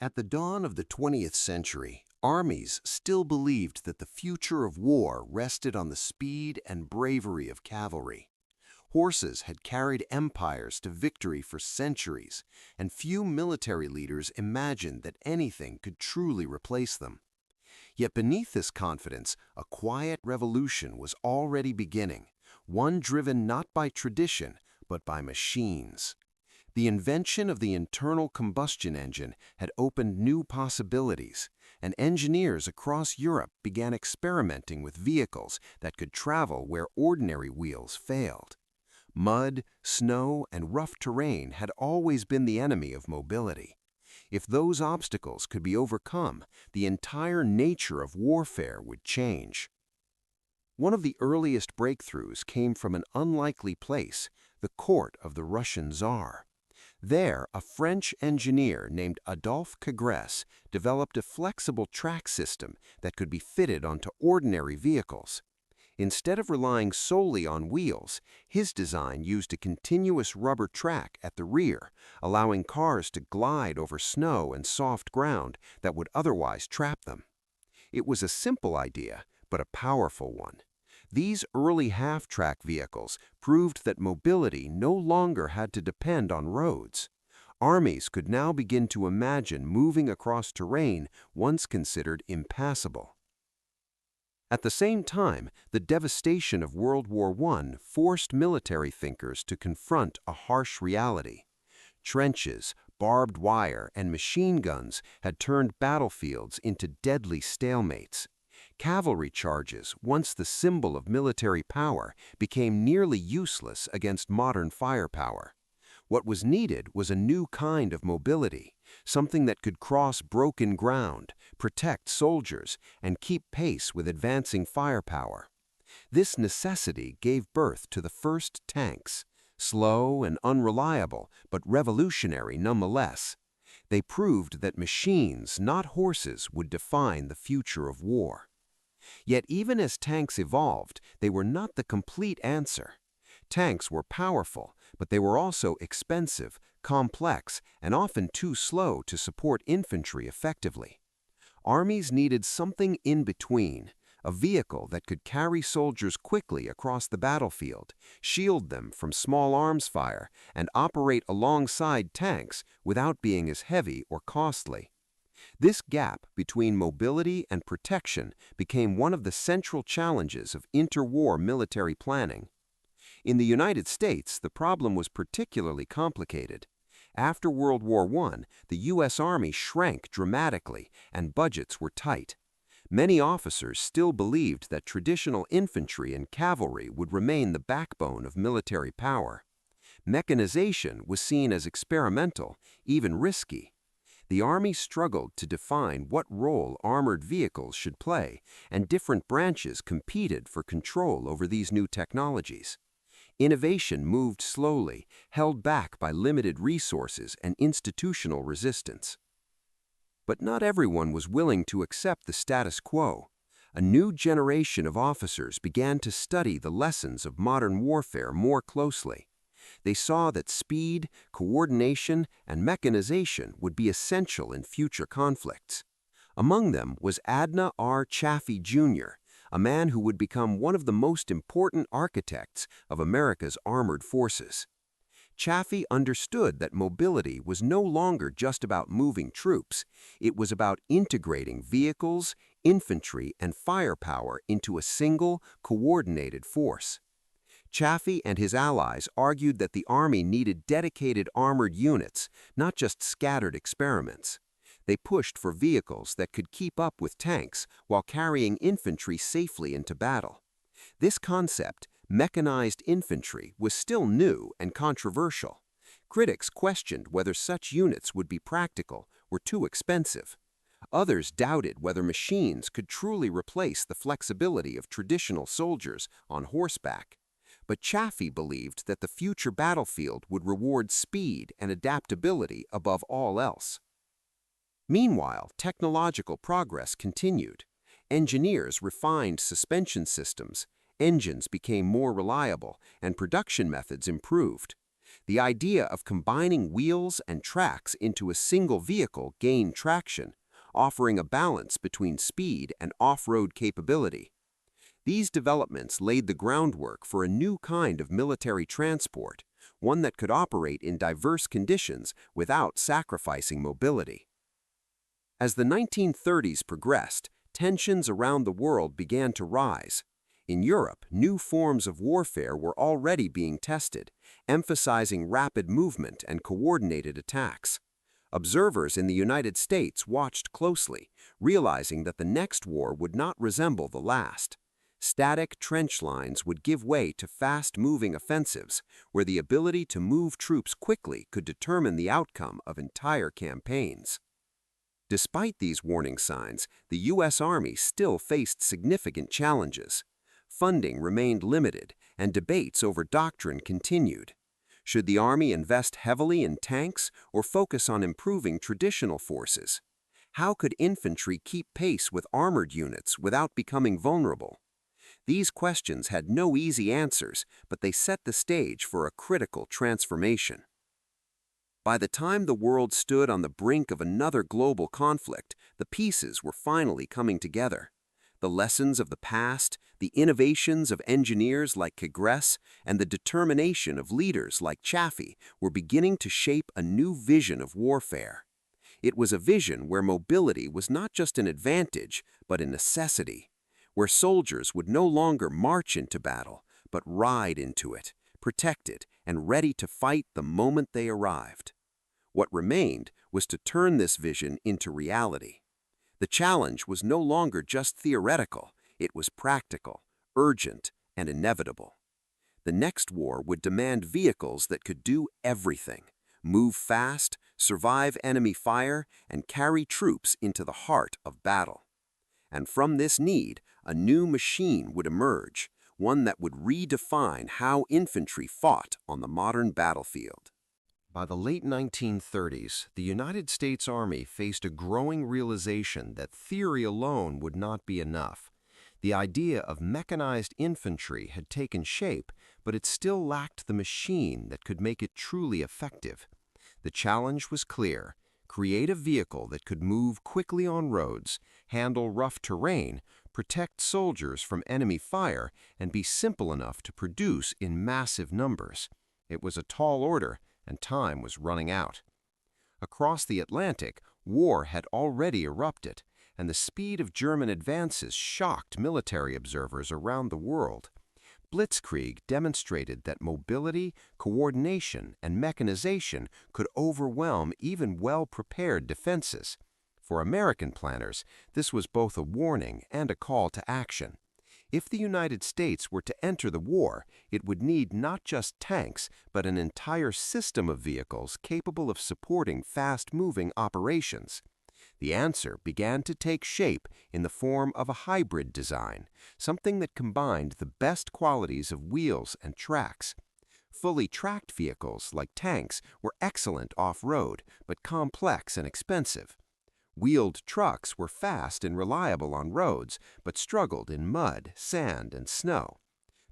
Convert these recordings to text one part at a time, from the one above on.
At the dawn of the 20th century, armies still believed that the future of war rested on the speed and bravery of cavalry. Horses had carried empires to victory for centuries, and few military leaders imagined that anything could truly replace them. Yet beneath this confidence, a quiet revolution was already beginning, one driven not by tradition, but by machines. The invention of the internal combustion engine had opened new possibilities, and engineers across Europe began experimenting with vehicles that could travel where ordinary wheels failed. Mud, snow, and rough terrain had always been the enemy of mobility. If those obstacles could be overcome, the entire nature of warfare would change. One of the earliest breakthroughs came from an unlikely place, the court of the Russian Tsar. There, a French engineer named Adolphe Cagrès developed a flexible track system that could be fitted onto ordinary vehicles. Instead of relying solely on wheels, his design used a continuous rubber track at the rear, allowing cars to glide over snow and soft ground that would otherwise trap them. It was a simple idea, but a powerful one. These early half-track vehicles proved that mobility no longer had to depend on roads. Armies could now begin to imagine moving across terrain once considered impassable. At the same time, the devastation of World War I forced military thinkers to confront a harsh reality. Trenches, barbed wire, and machine guns had turned battlefields into deadly stalemates. Cavalry charges, once the symbol of military power, became nearly useless against modern firepower. What was needed was a new kind of mobility, something that could cross broken ground, protect soldiers, and keep pace with advancing firepower. This necessity gave birth to the first tanks, slow and unreliable, but revolutionary nonetheless. They proved that machines, not horses, would define the future of war. Yet even as tanks evolved, they were not the complete answer. Tanks were powerful, but they were also expensive, complex, and often too slow to support infantry effectively. Armies needed something in between, a vehicle that could carry soldiers quickly across the battlefield, shield them from small arms fire, and operate alongside tanks without being as heavy or costly. This gap between mobility and protection became one of the central challenges of interwar military planning. In the United States, the problem was particularly complicated. After World War I, the U.S. Army shrank dramatically and budgets were tight. Many officers still believed that traditional infantry and cavalry would remain the backbone of military power. Mechanization was seen as experimental, even risky. The Army struggled to define what role armored vehicles should play, and different branches competed for control over these new technologies. Innovation moved slowly, held back by limited resources and institutional resistance. But not everyone was willing to accept the status quo. A new generation of officers began to study the lessons of modern warfare more closely. They saw that speed, coordination, and mechanization would be essential in future conflicts. Among them was Adna R. Chaffee, Jr., a man who would become one of the most important architects of America's armored forces. Chaffee understood that mobility was no longer just about moving troops. It was about integrating vehicles, infantry, and firepower into a single, coordinated force. Chaffee and his allies argued that the Army needed dedicated armored units, not just scattered experiments. They pushed for vehicles that could keep up with tanks while carrying infantry safely into battle. This concept, mechanized infantry, was still new and controversial. Critics questioned whether such units would be practical or too expensive. Others doubted whether machines could truly replace the flexibility of traditional soldiers on horseback. But Chaffee believed that the future battlefield would reward speed and adaptability above all else. Meanwhile, technological progress continued. Engineers refined suspension systems, engines became more reliable, and production methods improved. The idea of combining wheels and tracks into a single vehicle gained traction, offering a balance between speed and off-road capability. These developments laid the groundwork for a new kind of military transport, one that could operate in diverse conditions without sacrificing mobility. As the 1930s progressed, tensions around the world began to rise. In Europe, new forms of warfare were already being tested, emphasizing rapid movement and coordinated attacks. Observers in the United States watched closely, realizing that the next war would not resemble the last. Static trench lines would give way to fast-moving offensives, where the ability to move troops quickly could determine the outcome of entire campaigns. Despite these warning signs, the U.S. Army still faced significant challenges. Funding remained limited, and debates over doctrine continued. Should the Army invest heavily in tanks or focus on improving traditional forces? How could infantry keep pace with armored units without becoming vulnerable? These questions had no easy answers, but they set the stage for a critical transformation. By the time the world stood on the brink of another global conflict, the pieces were finally coming together. The lessons of the past, the innovations of engineers like Congress, and the determination of leaders like Chaffee were beginning to shape a new vision of warfare. It was a vision where mobility was not just an advantage, but a necessity, where soldiers would no longer march into battle, but ride into it, protected and ready to fight the moment they arrived. What remained was to turn this vision into reality. The challenge was no longer just theoretical, it was practical, urgent, and inevitable. The next war would demand vehicles that could do everything: move fast, survive enemy fire, and carry troops into the heart of battle. And from this need, a new machine would emerge, one that would redefine how infantry fought on the modern battlefield. By the late 1930s, the United States Army faced a growing realization that theory alone would not be enough. The idea of mechanized infantry had taken shape, but it still lacked the machine that could make it truly effective. The challenge was clear: create a vehicle that could move quickly on roads, handle rough terrain, protect soldiers from enemy fire, and be simple enough to produce in massive numbers. It was a tall order, and time was running out. Across the Atlantic, war had already erupted, and the speed of German advances shocked military observers around the world. Blitzkrieg demonstrated that mobility, coordination, and mechanization could overwhelm even well-prepared defenses. For American planners, this was both a warning and a call to action. If the United States were to enter the war, it would need not just tanks, but an entire system of vehicles capable of supporting fast-moving operations. The answer began to take shape in the form of a hybrid design, something that combined the best qualities of wheels and tracks. Fully tracked vehicles, like tanks, were excellent off-road, but complex and expensive. Wheeled trucks were fast and reliable on roads, but struggled in mud, sand, and snow.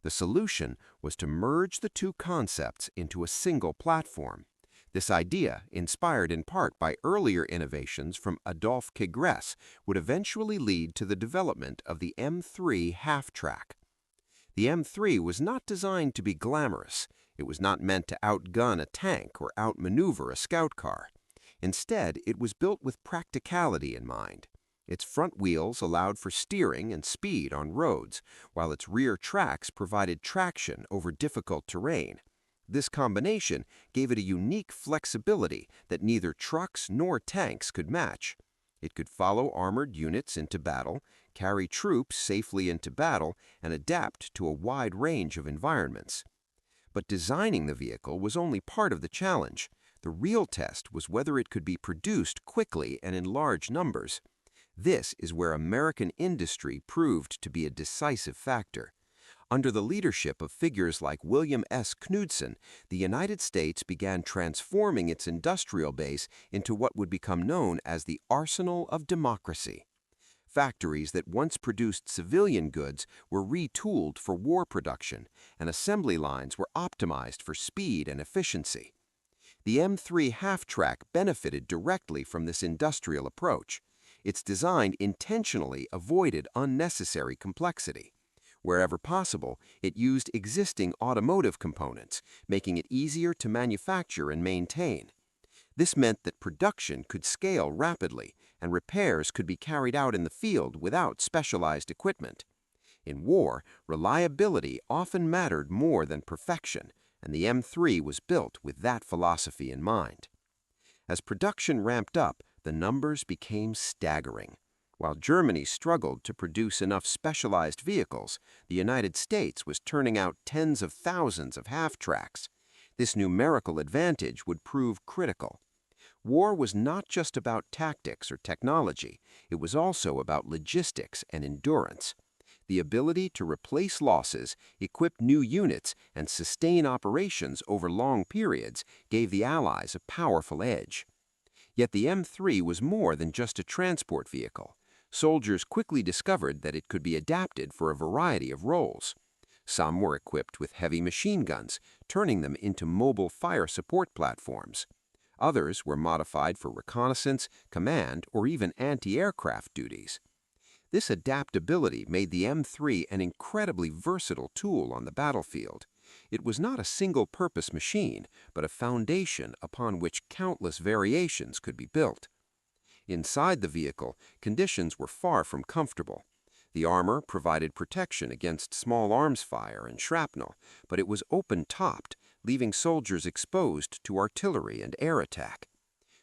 The solution was to merge the two concepts into a single platform. This idea, inspired in part by earlier innovations from Adolphe Congress, would eventually lead to the development of the M3 Half-Track. The M3 was not designed to be glamorous. It was not meant to outgun a tank or outmaneuver a scout car. Instead, it was built with practicality in mind. Its front wheels allowed for steering and speed on roads, while its rear tracks provided traction over difficult terrain. This combination gave it a unique flexibility that neither trucks nor tanks could match. It could follow armored units into battle, carry troops safely into battle, and adapt to a wide range of environments. But designing the vehicle was only part of the challenge. The real test was whether it could be produced quickly and in large numbers. This is where American industry proved to be a decisive factor. Under the leadership of figures like William S. Knudsen, the United States began transforming its industrial base into what would become known as the arsenal of democracy. Factories that once produced civilian goods were retooled for war production, and assembly lines were optimized for speed and efficiency. The M3 Half-Track benefited directly from this industrial approach. Its design intentionally avoided unnecessary complexity. Wherever possible, it used existing automotive components, making it easier to manufacture and maintain. This meant that production could scale rapidly, and repairs could be carried out in the field without specialized equipment. In war, reliability often mattered more than perfection, and the M3 was built with that philosophy in mind. As production ramped up, the numbers became staggering. While Germany struggled to produce enough specialized vehicles, the United States was turning out tens of thousands of half-tracks. This numerical advantage would prove critical. War was not just about tactics or technology, it was also about logistics and endurance. The ability to replace losses, equip new units, and sustain operations over long periods gave the Allies a powerful edge. Yet the M3 was more than just a transport vehicle. Soldiers quickly discovered that it could be adapted for a variety of roles. Some were equipped with heavy machine guns, turning them into mobile fire support platforms. Others were modified for reconnaissance, command, or even anti-aircraft duties. This adaptability made the M3 an incredibly versatile tool on the battlefield. It was not a single-purpose machine, but a foundation upon which countless variations could be built. Inside the vehicle, conditions were far from comfortable. The armor provided protection against small arms fire and shrapnel, but it was open-topped, leaving soldiers exposed to artillery and air attack.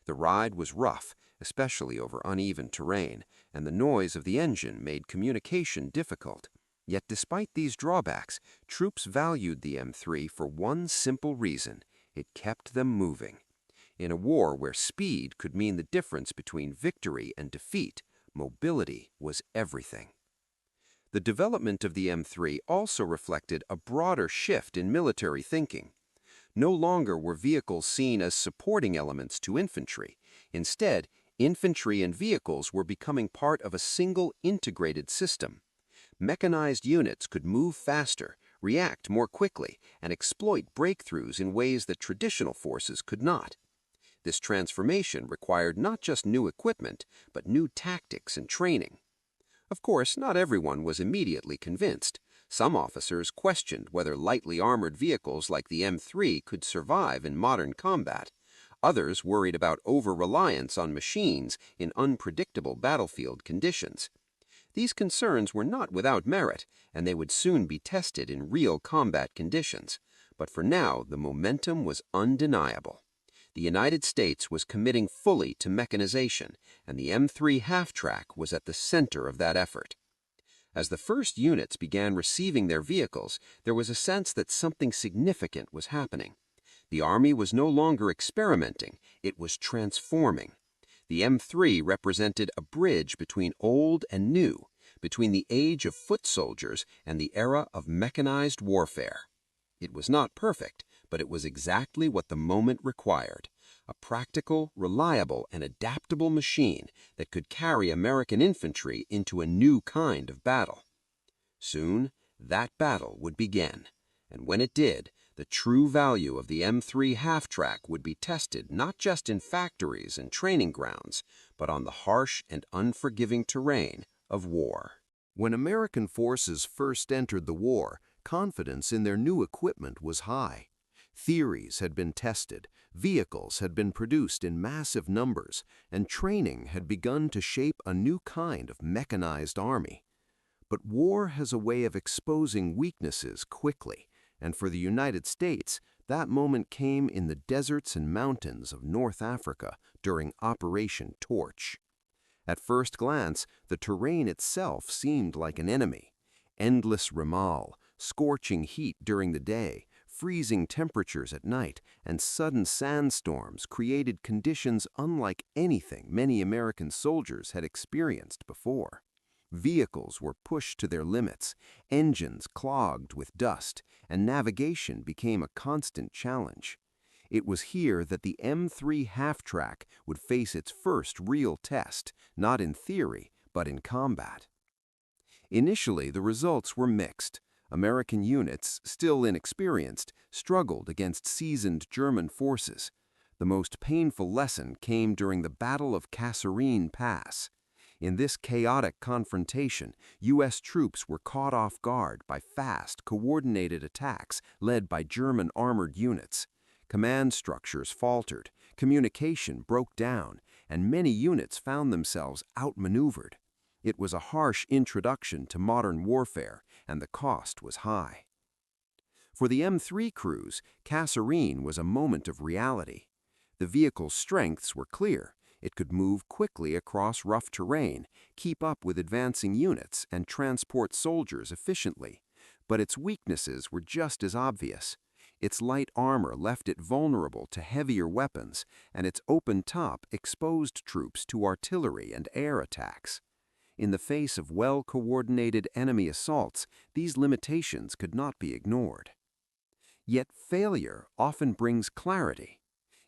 The ride was rough, especially over uneven terrain, and the noise of the engine made communication difficult. Yet despite these drawbacks, troops valued the M3 for one simple reason: it kept them moving. In a war where speed could mean the difference between victory and defeat, mobility was everything. The development of the M3 also reflected a broader shift in military thinking. No longer were vehicles seen as supporting elements to infantry. Instead, infantry and vehicles were becoming part of a single integrated system. Mechanized units could move faster, react more quickly, and exploit breakthroughs in ways that traditional forces could not. This transformation required not just new equipment, but new tactics and training. Of course, not everyone was immediately convinced. Some officers questioned whether lightly armored vehicles like the M3 could survive in modern combat. Others worried about over-reliance on machines in unpredictable battlefield conditions. These concerns were not without merit, and they would soon be tested in real combat conditions. But for now, the momentum was undeniable. The United States was committing fully to mechanization, and the M3 Half-Track was at the center of that effort. As the first units began receiving their vehicles, there was a sense that something significant was happening. The Army was no longer experimenting, it was transforming. The M3 represented a bridge between old and new, between the age of foot soldiers and the era of mechanized warfare. It was not perfect, but it was exactly what the moment required: a practical, reliable, and adaptable machine that could carry American infantry into a new kind of battle. Soon, that battle would begin, and when it did, the true value of the M3 Half-Track would be tested not just in factories and training grounds, but on the harsh and unforgiving terrain of war. When American forces first entered the war, confidence in their new equipment was high. Theories had been tested, vehicles had been produced in massive numbers, and training had begun to shape a new kind of mechanized army. But war has a way of exposing weaknesses quickly, and for the United States, that moment came in the deserts and mountains of North Africa during Operation Torch. At first glance, the terrain itself seemed like an enemy. Endless ramal, scorching heat during the day, freezing temperatures at night, and sudden sandstorms created conditions unlike anything many American soldiers had experienced before. Vehicles were pushed to their limits, engines clogged with dust, and navigation became a constant challenge. It was here that the M3 Half-Track would face its first real test, not in theory, but in combat. Initially, the results were mixed. American units, still inexperienced, struggled against seasoned German forces. The most painful lesson came during the Battle of Kasserine Pass. In this chaotic confrontation, U.S. troops were caught off guard by fast, coordinated attacks led by German armored units. Command structures faltered, communication broke down, and many units found themselves outmaneuvered. It was a harsh introduction to modern warfare, and the cost was high. For the M3 crews, Kasserine was a moment of reality. The vehicle's strengths were clear. It could move quickly across rough terrain, keep up with advancing units, and transport soldiers efficiently. But its weaknesses were just as obvious. Its light armor left it vulnerable to heavier weapons, and its open top exposed troops to artillery and air attacks. In the face of well-coordinated enemy assaults, these limitations could not be ignored. Yet failure often brings clarity.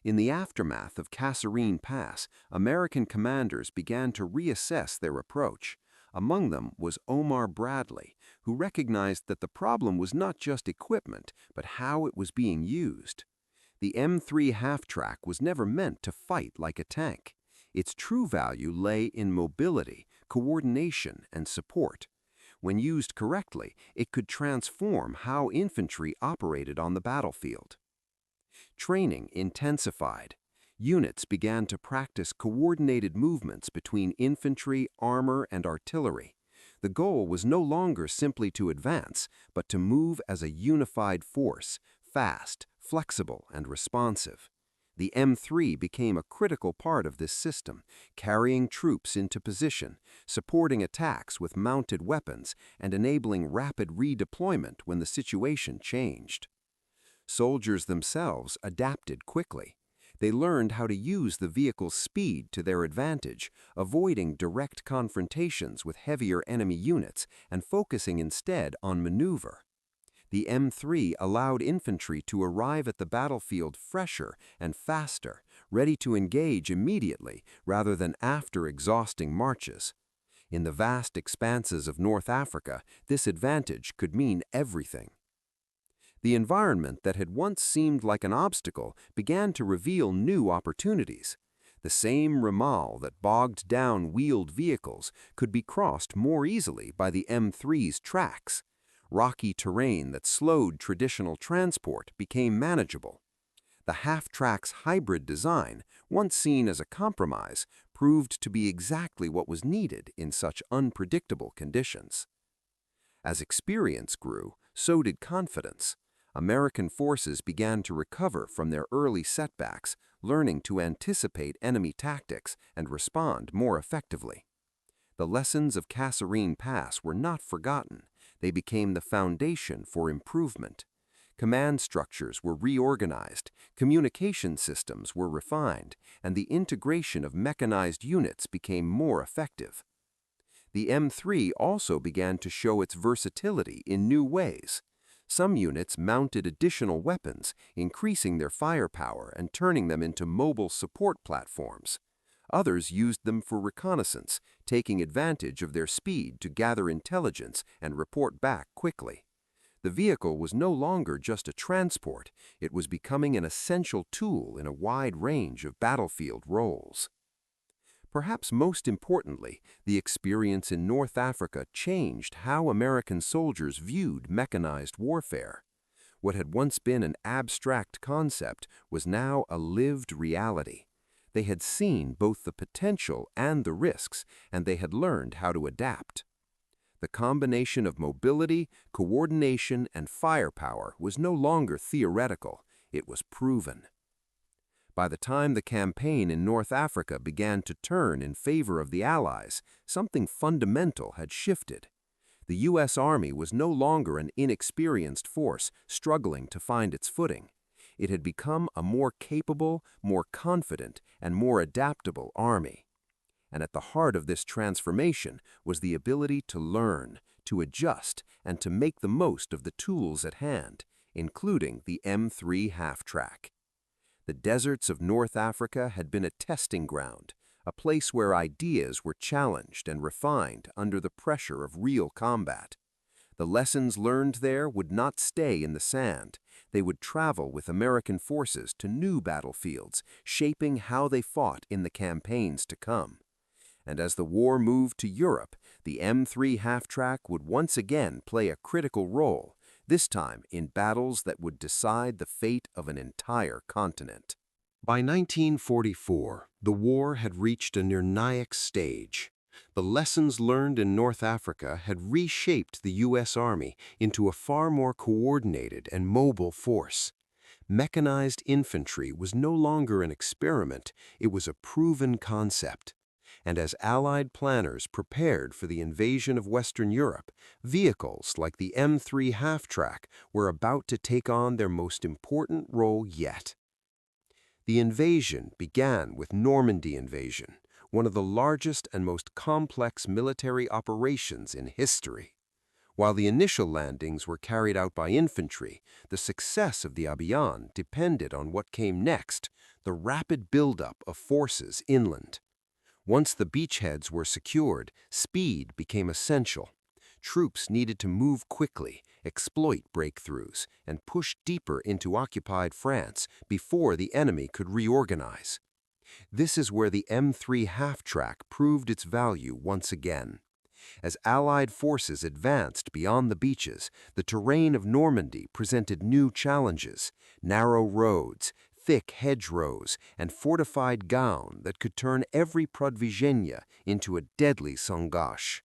In the aftermath of Kasserine Pass, American commanders began to reassess their approach. Among them was Omar Bradley, who recognized that the problem was not just equipment, but how it was being used. The M3 Half-Track was never meant to fight like a tank. Its true value lay in mobility, coordination, and support. When used correctly, it could transform how infantry operated on the battlefield. Training intensified. Units began to practice coordinated movements between infantry, armor, and artillery. The goal was no longer simply to advance, but to move as a unified force, fast, flexible, and responsive. The M3 became a critical part of this system, carrying troops into position, supporting attacks with mounted weapons, and enabling rapid redeployment when the situation changed. Soldiers themselves adapted quickly. They learned how to use the vehicle's speed to their advantage, avoiding direct confrontations with heavier enemy units and focusing instead on maneuver. The M3 allowed infantry to arrive at the battlefield fresher and faster, ready to engage immediately rather than after exhausting marches. In the vast expanses of North Africa, this advantage could mean everything. The environment that had once seemed like an obstacle began to reveal new opportunities. The same ramal that bogged down wheeled vehicles could be crossed more easily by the M3's tracks. Rocky terrain that slowed traditional transport became manageable. The half-track's hybrid design, once seen as a compromise, proved to be exactly what was needed in such unpredictable conditions. As experience grew, so did confidence. American forces began to recover from their early setbacks, learning to anticipate enemy tactics and respond more effectively. The lessons of Kasserine Pass were not forgotten. They became the foundation for improvement. Command structures were reorganized, communication systems were refined, and the integration of mechanized units became more effective. The M3 also began to show its versatility in new ways. Some units mounted additional weapons, increasing their firepower and turning them into mobile support platforms. Others used them for reconnaissance, taking advantage of their speed to gather intelligence and report back quickly. The vehicle was no longer just a transport, it was becoming an essential tool in a wide range of battlefield roles. Perhaps most importantly, the experience in North Africa changed how American soldiers viewed mechanized warfare. What had once been an abstract concept was now a lived reality. They had seen both the potential and the risks, and they had learned how to adapt. The combination of mobility, coordination, and firepower was no longer theoretical, it was proven. By the time the campaign in North Africa began to turn in favor of the Allies, something fundamental had shifted. The U.S. Army was no longer an inexperienced force struggling to find its footing. It had become a more capable, more confident, and more adaptable army. And at the heart of this transformation was the ability to learn, to adjust, and to make the most of the tools at hand, including the M3 Half-Track. The deserts of North Africa had been a testing ground, a place where ideas were challenged and refined under the pressure of real combat. The lessons learned there would not stay in the sand. They would travel with American forces to new battlefields, shaping how they fought in the campaigns to come. And as the war moved to Europe, the M3 Half-Track would once again play a critical role, this time in battles that would decide the fate of an entire continent. By 1944, the war had reached a निर्णायक stage. The lessons learned in North Africa had reshaped the U.S. Army into a far more coordinated and mobile force. Mechanized infantry was no longer an experiment, it was a proven concept. And as Allied planners prepared for the invasion of Western Europe, vehicles like the M3 Half-Track were about to take on their most important role yet. The invasion began with Normandy Invasion, one of the largest and most complex military operations in history. While the initial landings were carried out by infantry, the success of the Abiyan depended on what came next, the rapid buildup of forces inland. Once the beachheads were secured, speed became essential. Troops needed to move quickly, exploit breakthroughs, and push deeper into occupied France before the enemy could reorganize. This is where the M3 Half-Track proved its value once again. As Allied forces advanced beyond the beaches, the terrain of Normandy presented new challenges: narrow roads, thick hedgerows, and fortified gowns that could turn every Prodvizhenia into a deadly sangash.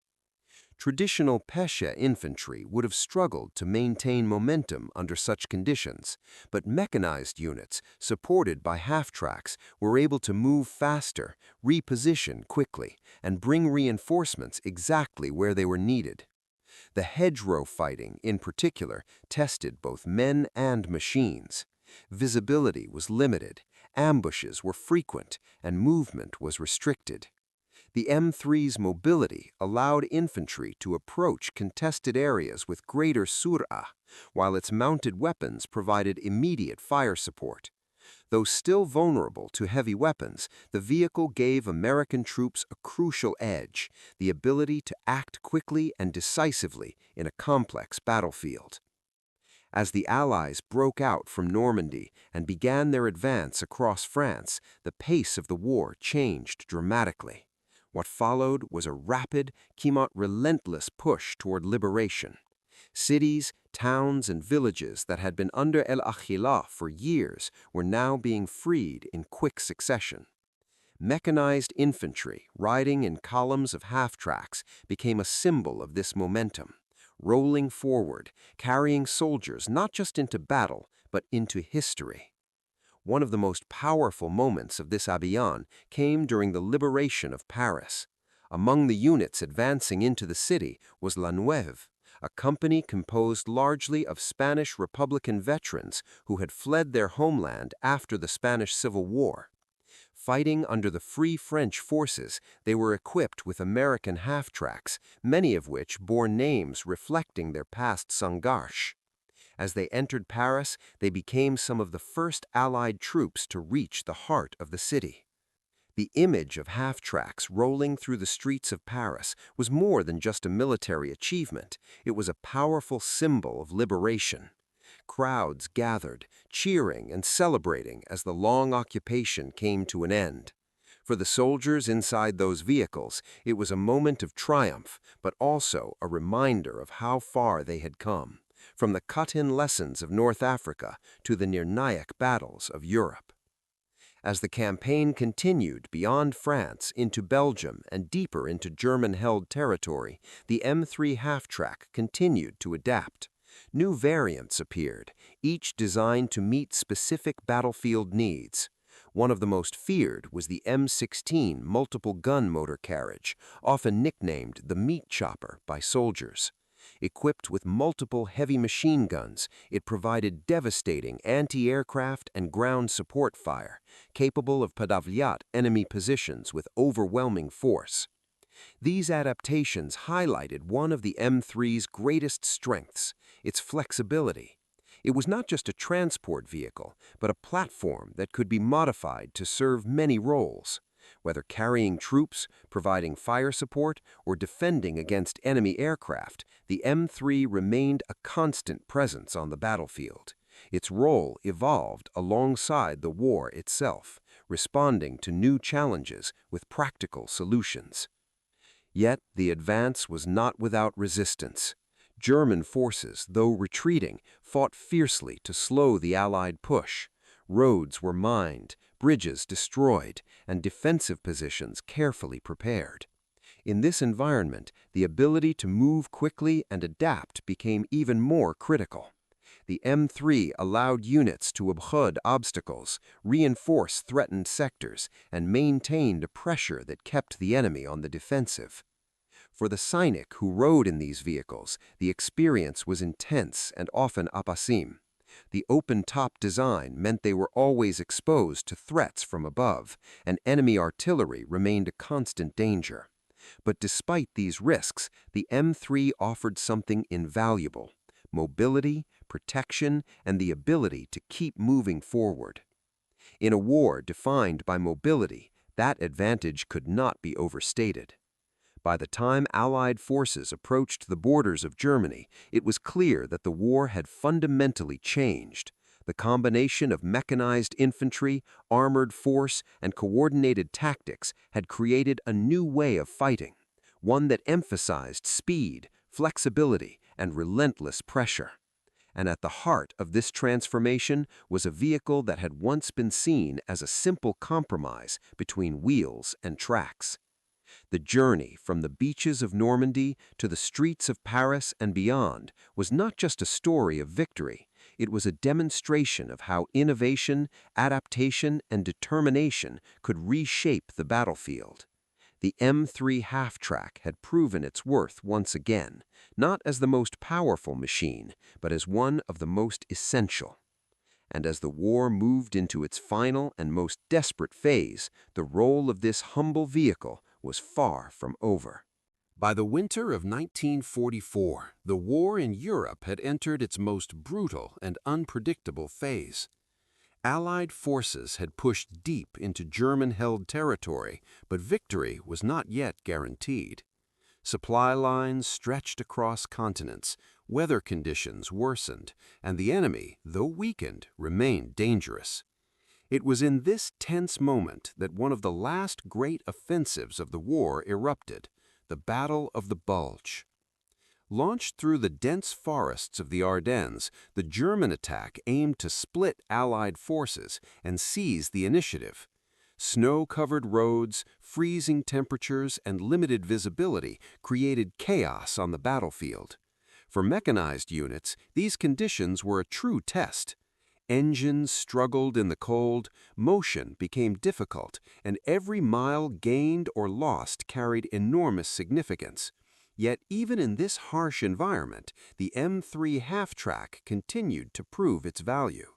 Traditional Pesha infantry would have struggled to maintain momentum under such conditions, but mechanized units, supported by half-tracks, were able to move faster, reposition quickly, and bring reinforcements exactly where they were needed. The hedgerow fighting, in particular, tested both men and machines. Visibility was limited, ambushes were frequent, and movement was restricted. The M3's mobility allowed infantry to approach contested areas with greater sur'ah, while its mounted weapons provided immediate fire support. Though still vulnerable to heavy weapons, the vehicle gave American troops a crucial edge: the ability to act quickly and decisively in a complex battlefield. As the Allies broke out from Normandy and began their advance across France, the pace of the war changed dramatically. What followed was a rapid, almost relentless push toward liberation. Cities, towns, and villages that had been under El Akhila for years were now being freed in quick succession. Mechanized infantry, riding in columns of half-tracks, became a symbol of this momentum, rolling forward, carrying soldiers not just into battle, but into history. One of the most powerful moments of this Abiyan came during the liberation of Paris. Among the units advancing into the city was La Neuve, a company composed largely of Spanish Republican veterans who had fled their homeland after the Spanish Civil War. Fighting under the Free French forces, they were equipped with American half-tracks, many of which bore names reflecting their past sangash. As they entered Paris, they became some of the first Allied troops to reach the heart of the city. The image of half-tracks rolling through the streets of Paris was more than just a military achievement. It was a powerful symbol of liberation. Crowds gathered, cheering and celebrating as the long occupation came to an end. For the soldiers inside those vehicles, it was a moment of triumph, but also a reminder of how far they had come, from the cut-in lessons of North Africa to the निर्णायक battles of Europe. As the campaign continued beyond France into Belgium and deeper into German-held territory, the M3 Half-Track continued to adapt. New variants appeared, each designed to meet specific battlefield needs. One of the most feared was the M16 multiple gun motor carriage, often nicknamed the meat chopper by soldiers. Equipped with multiple heavy machine guns, it provided devastating anti-aircraft and ground support fire, capable of podavliat enemy positions with overwhelming force. These adaptations highlighted one of the M3's greatest strengths: its flexibility. It was not just a transport vehicle, but a platform that could be modified to serve many roles. Whether carrying troops, providing fire support, or defending against enemy aircraft, the M3 remained a constant presence on the battlefield. Its role evolved alongside the war itself, responding to new challenges with practical solutions. Yet the advance was not without resistance. German forces, though retreating, fought fiercely to slow the Allied push. Roads were mined, bridges destroyed, and defensive positions carefully prepared. In this environment, the ability to move quickly and adapt became even more critical. The M3 allowed units to obhud obstacles, reinforce threatened sectors, and maintained a pressure that kept the enemy on the defensive. For the Sainik who rode in these vehicles, the experience was intense and often apasim. The open-top design meant they were always exposed to threats from above, and enemy artillery remained a constant danger. But despite these risks, the M3 offered something invaluable: mobility, protection, and the ability to keep moving forward. In a war defined by mobility, that advantage could not be overstated. By the time Allied forces approached the borders of Germany, it was clear that the war had fundamentally changed. The combination of mechanized infantry, armored force, and coordinated tactics had created a new way of fighting, one that emphasized speed, flexibility, and relentless pressure. And at the heart of this transformation was a vehicle that had once been seen as a simple compromise between wheels and tracks. The journey from the beaches of Normandy to the streets of Paris and beyond was not just a story of victory, it was a demonstration of how innovation, adaptation, and determination could reshape the battlefield. The M3 Half-Track had proven its worth once again, not as the most powerful machine, but as one of the most essential. And as the war moved into its final and most desperate phase, the role of this humble vehicle was far from over. By the winter of 1944, the war in Europe had entered its most brutal and unpredictable phase. Allied forces had pushed deep into German-held territory, but victory was not yet guaranteed. Supply lines stretched across continents, weather conditions worsened, and the enemy, though weakened, remained dangerous. It was in this tense moment that one of the last great offensives of the war erupted, the Battle of the Bulge. Launched through the dense forests of the Ardennes, the German attack aimed to split Allied forces and seize the initiative. Snow-covered roads, freezing temperatures, and limited visibility created chaos on the battlefield. For mechanized units, these conditions were a true test. Engines struggled in the cold, motion became difficult, and every mile gained or lost carried enormous significance. Yet even in this harsh environment, the M3 Half-Track continued to prove its value.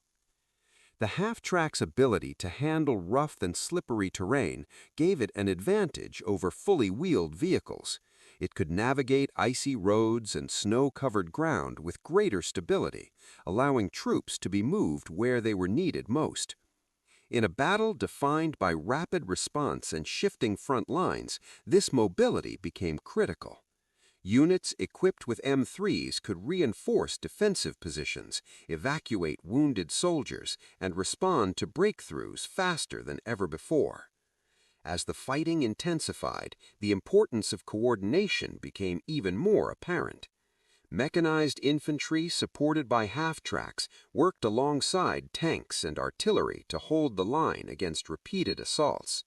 The Half-Track's ability to handle rough and slippery terrain gave it an advantage over fully wheeled vehicles. It could navigate icy roads and snow-covered ground with greater stability, allowing troops to be moved where they were needed most. In a battle defined by rapid response and shifting front lines, this mobility became critical. Units equipped with M3s could reinforce defensive positions, evacuate wounded soldiers, and respond to breakthroughs faster than ever before. As the fighting intensified, the importance of coordination became even more apparent. Mechanized infantry supported by half-tracks worked alongside tanks and artillery to hold the line against repeated assaults.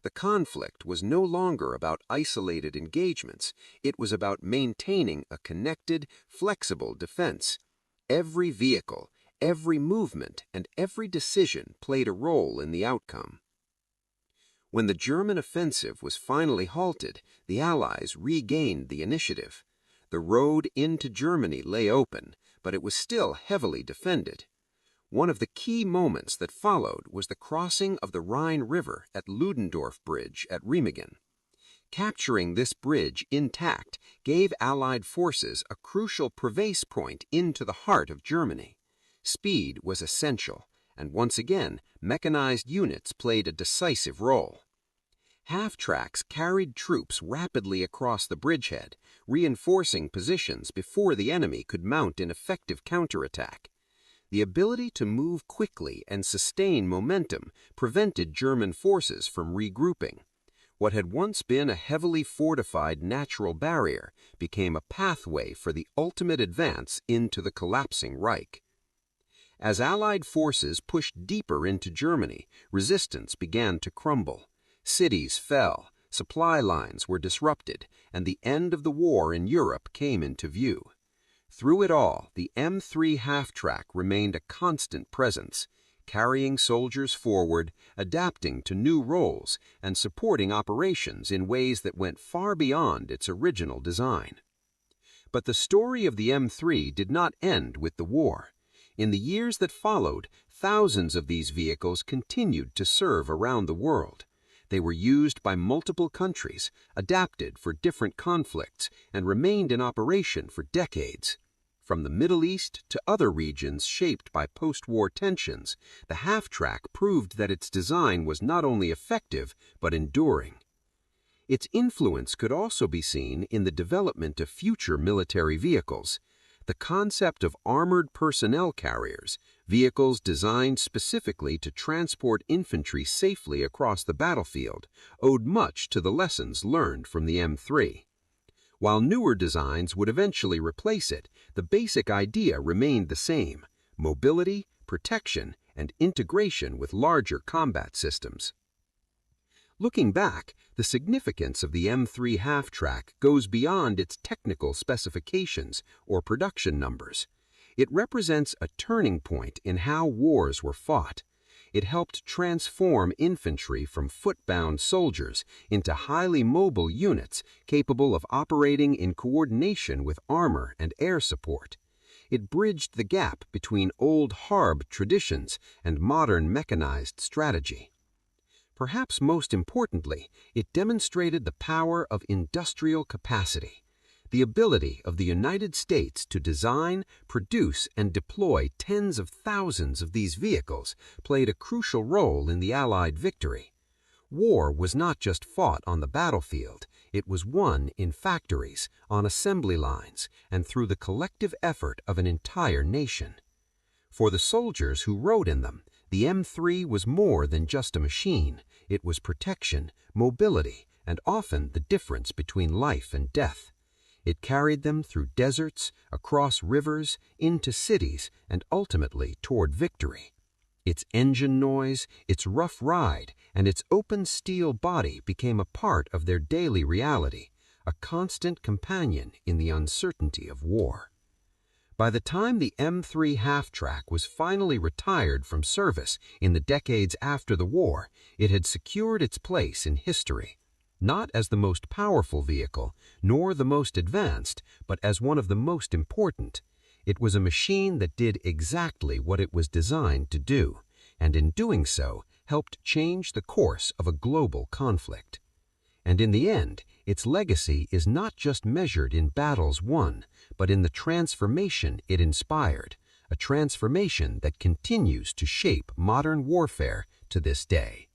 The conflict was no longer about isolated engagements, it was about maintaining a connected, flexible defense. Every vehicle, every movement, and every decision played a role in the outcome. When the German offensive was finally halted, the Allies regained the initiative. The road into Germany lay open, but it was still heavily defended. One of the key moments that followed was the crossing of the Rhine River at Ludendorff Bridge at Remagen. Capturing this bridge intact gave Allied forces a crucial purveyance point into the heart of Germany. Speed was essential, and once again, mechanized units played a decisive role. Half-tracks carried troops rapidly across the bridgehead, reinforcing positions before the enemy could mount an effective counterattack. The ability to move quickly and sustain momentum prevented German forces from regrouping. What had once been a heavily fortified natural barrier became a pathway for the ultimate advance into the collapsing Reich. As Allied forces pushed deeper into Germany, resistance began to crumble. Cities fell, supply lines were disrupted, and the end of the war in Europe came into view. Through it all, the M3 Half-Track remained a constant presence, carrying soldiers forward, adapting to new roles, and supporting operations in ways that went far beyond its original design. But the story of the M3 did not end with the war. In the years that followed, thousands of these vehicles continued to serve around the world. They were used by multiple countries, adapted for different conflicts, and remained in operation for decades. From the Middle East to other regions shaped by post-war tensions, the half-track proved that its design was not only effective, but enduring. Its influence could also be seen in the development of future military vehicles. The concept of armored personnel carriers, vehicles designed specifically to transport infantry safely across the battlefield, owed much to the lessons learned from the M3. While newer designs would eventually replace it, the basic idea remained the same: mobility, protection, and integration with larger combat systems. Looking back, the significance of the M3 half-track goes beyond its technical specifications or production numbers. It represents a turning point in how wars were fought. It helped transform infantry from foot-bound soldiers into highly mobile units capable of operating in coordination with armor and air support. It bridged the gap between old Harb traditions and modern mechanized strategy. Perhaps most importantly, it demonstrated the power of industrial capacity. The ability of the United States to design, produce, and deploy tens of thousands of these vehicles played a crucial role in the Allied victory. War was not just fought on the battlefield, it was won in factories, on assembly lines, and through the collective effort of an entire nation. For the soldiers who rode in them, the M3 was more than just a machine. It was protection, mobility, and often the difference between life and death. It carried them through deserts, across rivers, into cities, and ultimately toward victory. Its engine noise, its rough ride, and its open steel body became a part of their daily reality, a constant companion in the uncertainty of war. By the time the M3 half-track was finally retired from service in the decades after the war, it had secured its place in history, not as the most powerful vehicle, nor the most advanced, but as one of the most important. It was a machine that did exactly what it was designed to do, and in doing so, helped change the course of a global conflict. And in the end, its legacy is not just measured in battles won, but in the transformation it inspired, a transformation that continues to shape modern warfare to this day.